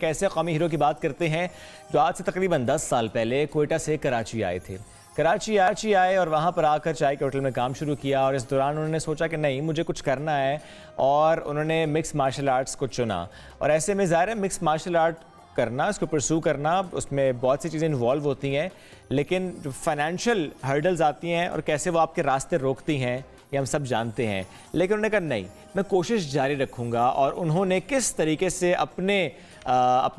कैसे कौमी हीरो की बात करते हैं जो आज से तकरीबन 10 साल पहले कोयटा से कराची आए थे। कराची आए और वहाँ पर आकर चाय के होटल में काम शुरू किया और इस दौरान उन्होंने सोचा कि नहीं, मुझे कुछ करना है और उन्होंने मिक्स मार्शल आर्ट्स को चुना। और ऐसे में ज़ाहिर है मिक्स मार्शल आर्ट करना, उसको परसू करना, उसमें बहुत सी चीज़ें इन्वॉल्व होती हैं, लेकिन जो फाइनेंशियल हर्डल्स आती हैं और कैसे वो आपके रास्ते रोकती हैं ये हम सब जानते हैं। लेकिन उन्होंने कहा नहीं, मैं कोशिश जारी रखूँगा। और उन्होंने किस तरीके से अपने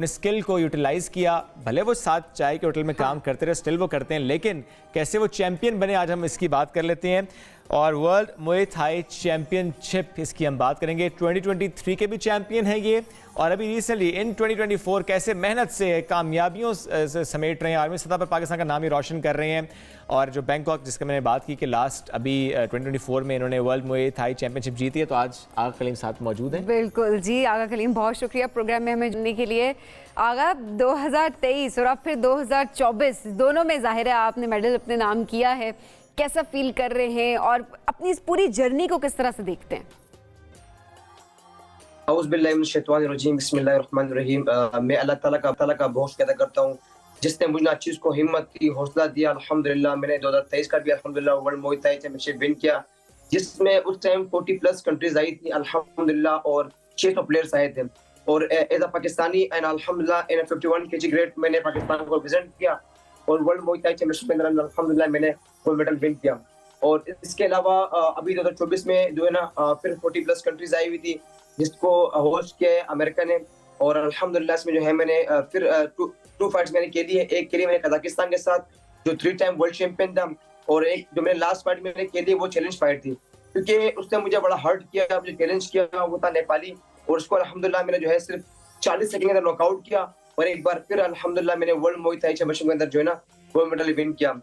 स्किल को यूटिलाइज़ किया, भले वो साथ चाय के होटल में काम करते रहे, स्टिल वो करते हैं, लेकिन कैसे वो चैम्पियन बने आज हम इसकी बात कर लेते हैं। और वर्ल्ड मुए थाई चैम्पियनशिप इसकी हम बात करेंगे। 2023 के भी चैम्पियन हैं ये, और अभी रिसेंटली इन 2024 कैसे मेहनत से कामयाबियों से समेट रहे हैं, आर्मी सतह पर पाकिस्तान का नाम ही रोशन कर रहे हैं। और जो बैंकॉक जिसका मैंने बात की कि लास्ट अभी 2024 में इन्होंने वर्ल्ड मुए थाई चैम्पियनशिप जीती है, तो आज आगा कलीम साथ मौजूद है। बिल्कुल जी, आगा कलीम बहुत शुक्रिया प्रोग्राम में हमें जुड़ने के लिए। आगा 2023 और अब फिर 2024 दोनों में जाहिर है आपने मेडल अपने नाम किया है, कैसा फील कर रहे हैं और अपनी इस पूरी जर्नी को किस तरह से देखते हैं? बिस्मिल्लाहिर्रहमानिर्रहीम। मैं अल्लाह ताला का बहुत शुक्र अदा करता हूँ जिसने मुझे अच्छी उसको हिम्मत की, हौसला दिया। अल्हम्दुलिल्लाह मैंने 2023 का भी अल्हम्दुलिल्लाह वर्ल्ड मुए थाई चैंपियनशिप विन किया, जिसमें उस टाइम 40+ कंट्रीज आई थी अल्हम्दुलिल्लाह, और 600 प्लेयर्स आए थे। और एज अ पाकिस्तानी एंड अल्हम्दुलिल्लाह इन 51 केजी ग्रेड मैंने पाकिस्तान को रिप्रेजेंट किया और वर्ल्ड मुए थाई चैंपियनशिप में अल्हम्दुलिल्लाह मैंने गोल्ड मेडल विन किया। और इसके अलावा अभी 2024 में जो है ना फिर 40+ कंट्रीज आई हुई थी जिसको होस्ट किया है अमेरिका ने। और अल्हम्दुलिल्लाह इसमें जो है मैंने फिर टू फाइट्स मैंने खेली है। एक खेली मैंने कजाकिस्तान के साथ जो 3 टाइम वर्ल्ड चैंपियन था, और एक जो मैंने लास्ट फाइट मैंने खेली वो चैलेंज फाइट थी, क्योंकि उसने मुझे बड़ा हर्ट किया, मुझे चैलेंज किया, वो था नेपाली, और उसको अल्हम्दुलिल्लाह मैंने जो है सिर्फ 40 सेकंड के अंदर नॉकआउट किया। और एक बार फिर अल्हम्दुलिल्लाह मैंने वर्ल्ड मुए थाई चैंपियनशिप के अंदर जो है ना गोल्ड मेडल विन किया।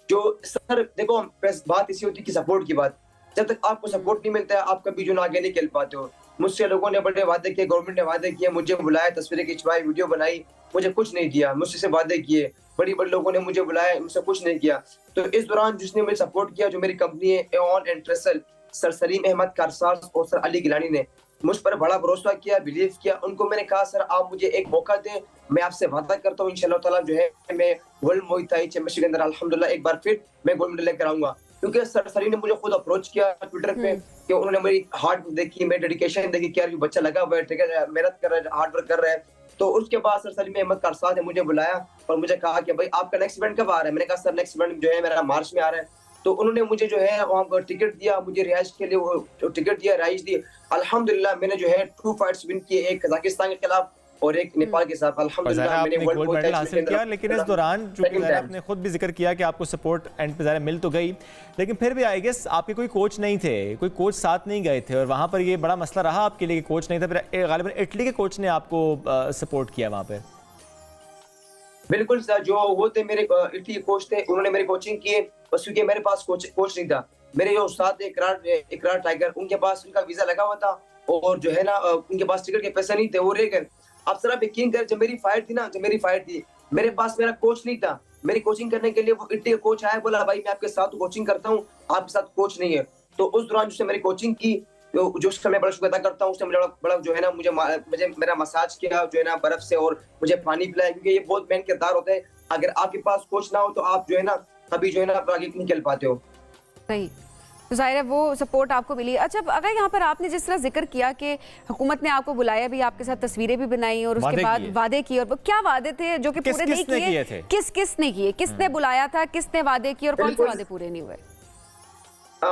जो सर देखो बात इसी होती है कि सपोर्ट की बात, जब तक आपको सपोर्ट नहीं मिलता है आप कभी जो ना आगे नहीं खेल पाते हो। मुझसे लोगों ने बड़े वादे किए, गवर्नमेंट ने वादे किए, मुझे बुलाया, तस्वीरें खिंचवाई, वीडियो बनाई, मुझे कुछ नहीं दिया। मुझसे से वादे किए, बड़ी बड़े लोगों ने मुझे बुलाया, मुझसे कुछ नहीं किया। तो इस दौरान जिसने मुझे सपोर्ट किया, जो मेरी कंपनी है एऑन एंड ट्रेसल, सर सलीम अहमद कारसाज और सर अली गिलानी ने मुझ पर बड़ा भरोसा किया, बिलीव किया। उनको मैंने कहा सर आप मुझे एक मौका दें, मैं आपसे वादा करता हूँ इंशाल्लाह ताला जो है मैं वर्ल्ड मुए थाई चैंपियनशिप के अंदर अल्हम्दुलिल्लाह एक बार फिर मैं गोल्ड मेडल लेकर आऊंगा। क्योंकि सर सलीम ने मुझे खुद अप्रोच किया ट्विटर पे कि उन्होंने मेरी हार्ड देखी, मेरी डेडिकेशन देखी कि यार ये बच्चा लगा हुआ है, ठीक है, मेहनत कर रहा है, हार्ड वर्क कर रहा है। तो उसके बाद सर सलीम अहमद कारसाज ने मुझे बुलाया और मुझे कहा कि भाई आपका नेक्स्ट इवेंट कब आ रहा है? मैंने कहा सर नेक्स्ट इवेंट जो है मेरा मार्च में आ रहा है। तो उन्होंने मुझे जो है वहाँ पर टिकट दिया, मुझे रिहाइश के लिए वो टिकट दिया, रिहाइश दी। अल्हम्दुलिल्लाह मैंने जो है 2 फाइट्स विन किए, एक कजाकिस्तान के खिलाफ और एक नेपाल के साथ। अल्हम्दुलिल्लाह मैंने गोल्ड मेडल हासिल किया। लेकिन इस दौरान जो आपने खुद भी जिक्र किया कि आपको सपोर्ट एंड पे मिल तो गई, लेकिन फिर भी आई गेस आपके कोई कोच नहीं थे, कोई कोच साथ नहीं गए थे, और वहाँ पर ये बड़ा मसला रहा आपके लिए कि कोच नहीं था। फिर गालिबन इटली के कोच ने आपको सपोर्ट किया वहाँ पर। बिल्कुल सर, जो वो थे मेरे इटली कोच थे, उन्होंने मेरी कोचिंग की, बस क्योंकि मेरे पास कोच नहीं था। मेरे जो उस्ताद थे इकरार टाइगर, उनके पास उनका वीजा लगा हुआ था और जो है ना उनके पास टिकट के पैसे नहीं थे, वो रह गए। आप सर आप यकीन करें, जब मेरी फाइट थी मेरे पास मेरा कोच नहीं था। मेरी कोचिंग करने के लिए वो इटली का कोच आया, बोला भाई मैं आपके साथ कोचिंग करता हूँ, आपके साथ कोच नहीं है। तो उस दौरान जिसने मेरी कोचिंग की, जो उसका मैं बड़ा शुक्र अदा करता हूँ, उसने मुझे बड़ा जो है ना मुझे मेरा मसाज किया जो है ना बर्फ से, और मुझे पानी पिलाया, क्योंकि ये बहुत मेन किरदार होता है। अगर आपके पास कोच ना हो तो आप जो है ना कभी जो है ना आगे नहीं खेल पाते हो। सही, तो जाहिर है वो सपोर्ट आपको मिली। अच्छा, अगर यहाँ पर आपने जिस तरह जिक्र किया कि हुकूमत ने आपको बुलाया भी, आपके साथ तस्वीरें भी बनाई और उसके बाद वादे किए, और क्या वादे थे जो कि पूरे नहीं किए? किसने किए, किसने बुलाया था, किसने वादे किए और कौन से वादे पूरे नहीं हुए?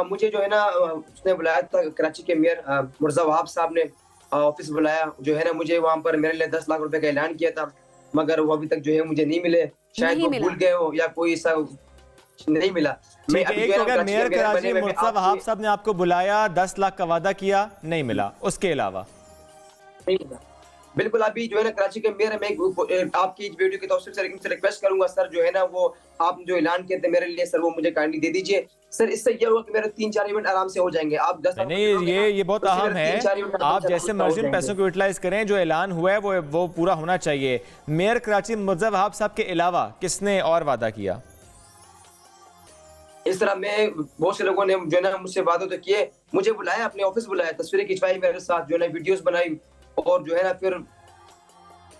मुझे जो है ना उसने बुलाया था, कराची के मेयर मुर्जा वहाब साहब ने ऑफिस बुलाया, जो है ना मुझे वहाँ पर मेरे लिए 10 लाख रुपए का ऐलान किया था, मगर वो अभी तक जो है मुझे नहीं मिले। शायद वो भूल गए हो या कोई ऐसा नहीं मिला। मैं अभी मेयर कराची मुर्जा वहाब साहब ने आपको बुलाया, 10 लाख का वादा किया, नहीं मिला, उसके अलावा नहीं मिला। बिल्कुल, अभी जो है ना कराची के मेयर, मैं आपकी वीडियो की तौसीफ से रिक्वेस्ट करूंगा सर, जो है ना वो आप जो ऐलान किए थे मेरे लिए सर, वो मुझे काइंडली दे दीजिए सर। इससे ये होगा कि मेरे 3-4 इवेंट आराम से हो जाएंगे। आप 10 नहीं, ये बहुत अहम है, आप जैसे मर्जी पैसों को यूटिलाइज करें, जो ऐलान हुआ है वो पूरा होना चाहिए। मेयर कराची मुर्जा वहाब साहब के अलावा किसने और वादा किया? इस तरह मैं बहुत से लोगों ने जो है ना मुझसे वादे तो किए, मुझे बुलाया, अपने ऑफिस बुलाया, तस्वीरें खिंचवाई मेरे साथ, जो है ना वीडियोस बनाई, और जो है ना फिर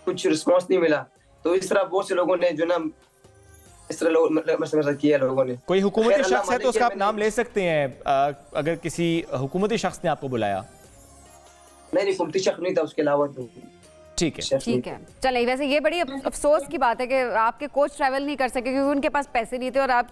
कुछ रिस्पॉन्स नहीं मिला। तो इस तरह बहुत से लोगों ने जो ना इस तरह मतलब किया लोगों ने। कोई हुकूमती शख्स है तो उसका आप नाम ले सकते हैं, अगर किसी हुकूमती शख्स ने आपको बुलाया? नहीं, हुकूमती शख्स नहीं था, उसके अलावा तो ठीक है, ठीक है। चलिए, वैसे ये बड़ी अफसोस की बात है कि आपके कोच ट्रैवल नहीं कर सके क्योंकि उनके पास पैसे नहीं थे, और आप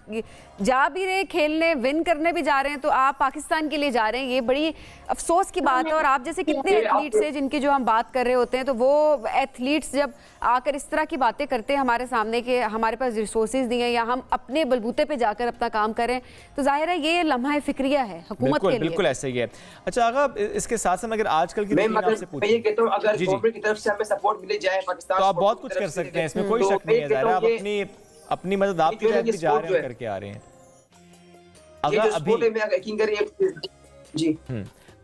जा भी रहे खेलने, विन करने भी जा रहे हैं, तो आप पाकिस्तान के लिए जा रहे हैं। ये बड़ी अफसोस की बात है। और आप जैसे कितने एथलीट्स हैं जिनकी जो हम बात कर रहे होते हैं, तो वो एथलीट्स जब आकर इस तरह की बातें करते हैं हमारे सामने कि हमारे पास रिसोर्सेज नहीं है या हम अपने बलबूते पे जाकर अपना काम करें, तो जाहिर है ये लम्हा फिक्रिया है हुकूमत के लिए। बिल्कुल ऐसा ही है। अच्छा आगा, इसके साथ साथ अगर आजकल की आपसे पूछूं, ये कहता हूं अगर गवर्नमेंट की तरफ से हमें सपोर्ट मिले जाए पाकिस्तान, तो आप बहुत कुछ कर सकते हैं, इसमें कोई शक नहीं है। ज़ाहिर आप अपनी मदद आपके तहत भी जा रहे हैं, करके आ रहे हैं। अगर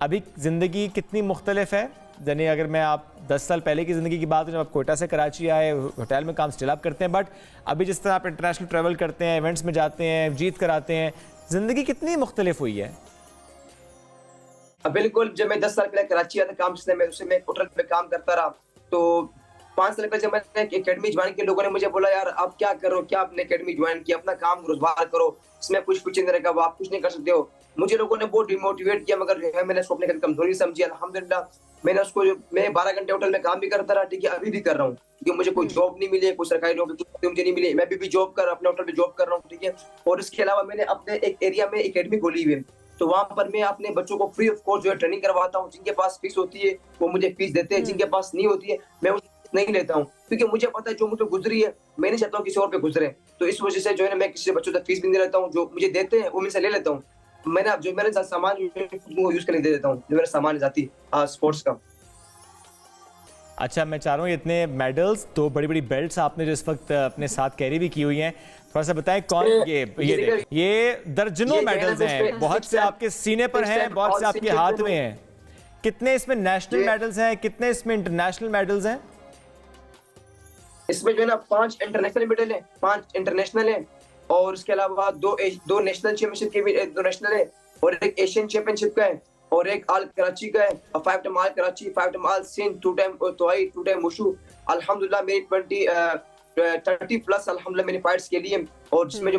अभी जिंदगी कितनी मुख्तलिफ है, यानी अगर मैं आप 10 साल पहले की ज़िंदगी की बात, जब आप कोयटा से कराची आए, होटल में काम स्टिल आप करते हैं, बट अभी जिस तरह आप इंटरनेशनल ट्रैवल करते हैं, इवेंट्स में जाते हैं, जीत कराते हैं, ज़िंदगी कितनी मुख्तलिफ हुई है? बिल्कुल। जब मैं 10 साल पहले कराची आया था काम से, मैं होटल पे काम करता रहा, तो 5 साल पहले जब मैंने एकेडमी ज्वाइन की, लोगों ने मुझे बोला यार आप क्या कर रहे हो, क्या आपने एकेडमी ज्वाइन किया, अपना काम रोजगार करो, इसमें कुछ नहीं रहेगा, आप कुछ नहीं कर सकते हो। मुझे लोगों ने बहुत डिमोटिवेट किया, मगर जो है मैंने उसको अपनी कमजोरी समझी। अल्हम्दुलिल्लाह मैंने उसको, मैं 12 घंटे होटल में काम भी करता रहा, ठीक है, अभी भी कर रहा हूँ, क्योंकि मुझे कोई जॉब नहीं मिली, कोई सरकारी जॉब मुझे नहीं मिली, मैं भी जॉब कर अपने होटल में जॉब कर रहा हूँ, ठीक है। और इसके अलावा मैंने अपने एक एरिया में एकेडमी खोली हुई है, तो वहाँ पर मैं अपने बच्चों को फ्री ऑफ कॉस्ट जो है ट्रेनिंग करवाता हूँ। जिनके पास फीस होती है वो मुझे फीस देते हैं, जिनके पास नहीं होती है मैं नहीं लेता हूँ, क्योंकि मुझे पता है जो मुझे गुजरी है मैं नहीं चाहता हूँ किसी और पे गुजरे। तो इस वजह से जो है ना मैं किसी बच्चों तक फीस भी नहीं लेता हूँ, जो मुझे देते हैं वो मुझसे ले लेता हूँ। मैंने जो मेरे सामान यूज करने दे देता हूँ, जो मेरा सामान जाती स्पोर्ट्स का। अच्छा, मैं चाह रहा हूँ इतने मेडल्स, 2 बड़ी बड़ी बेल्ट्स आपने जो इस वक्त अपने साथ कैरी भी की हुई हैं, थोड़ा सा बताएं कौन ये दर्जनों मेडल्स हैं, बहुत से आपके सीने पर हैं, बहुत से आपके हाथ में हैं। कितने इसमें नेशनल मेडल्स हैं, कितने इसमें इंटरनेशनल मेडल्स हैं? इसमें जो है ना 5 इंटरनेशनल मेडल है, 5 इंटरनेशनल है, और उसके अलावा 2 नेशनल चैंपियनशिप के भी 2 नेशनल है, और एक एशियन चैंपियनशिप का है, और एक आल कराची का है, 5 टाइम आल कराची, 5 टाइम आल सिंध, 2 टाइम तोई, 2 टाइम मुशू। अल्हम्दुलिल्लाह मेरी 30 प्लस अल्हम्दुलिल्लाह मैंने फाइट्स के लिए, और जिसमें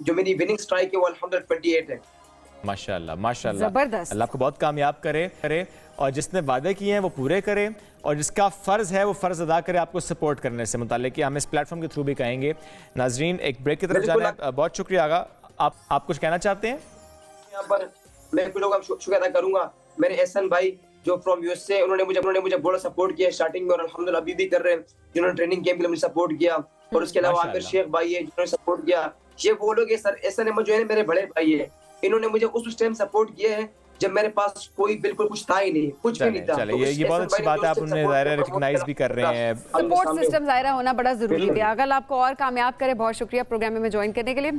जो मेरी विनिंग स्ट्राइक है वो अल्हम्दुलिल्लाह 28 है। माशाल्लाह माशाल्लाह, जबरदस्त। अल्लाह आपको बहुत कामयाब करे, और जिसने वादे किए हैं वो पूरे करे, और जिसका फ़र्ज़ है वो फ़र्ज़ अदा करे आपको सपोर्ट करने से मुताल्लिक़, कि हम इस प्लेटफॉर्म के थ्रू भी कहेंगे। नाजरीन, एक ब्रेक की तरफ जाना है, बहुत शुक्रिया आगा। आप कुछ कहना चाहते हैं? यहाँ पर मैं कुछ लोगों का शुक्रिया अदा करूंगा। मेरे एहसन भाई जो फ्रॉम यूएसए, उन्होंने मुझे बड़ा सपोर्ट किया स्टार्टिंग में, और अल्हम्दुलिल्लाह अभी भी कर रहे हैं, जिन्होंने ट्रेनिंग कैंप के लिए मुझे सपोर्ट किया। और उसके अलावा आमिर शेख भाई है जिन्होंने सपोर्ट किया। ये वो लोग सर एहसन अहमद जो है मेरे बड़े भाई है, इन्होंने मुझे उस टाइम सपोर्ट किया है जब मेरे पास कोई बिल्कुल कुछ था ही नहीं, कुछ भी नहीं था। चले, ये बहुत अच्छी बात है, आप उन्हें ज़ाहिर रिकॉग्नाइज भी कर रहे हैं। सपोर्ट सिस्टम ज़ाहिर होना बड़ा जरूरी है। अगर आपको और कामयाब करे, बहुत शुक्रिया प्रोग्राम में ज्वाइन करने के लिए।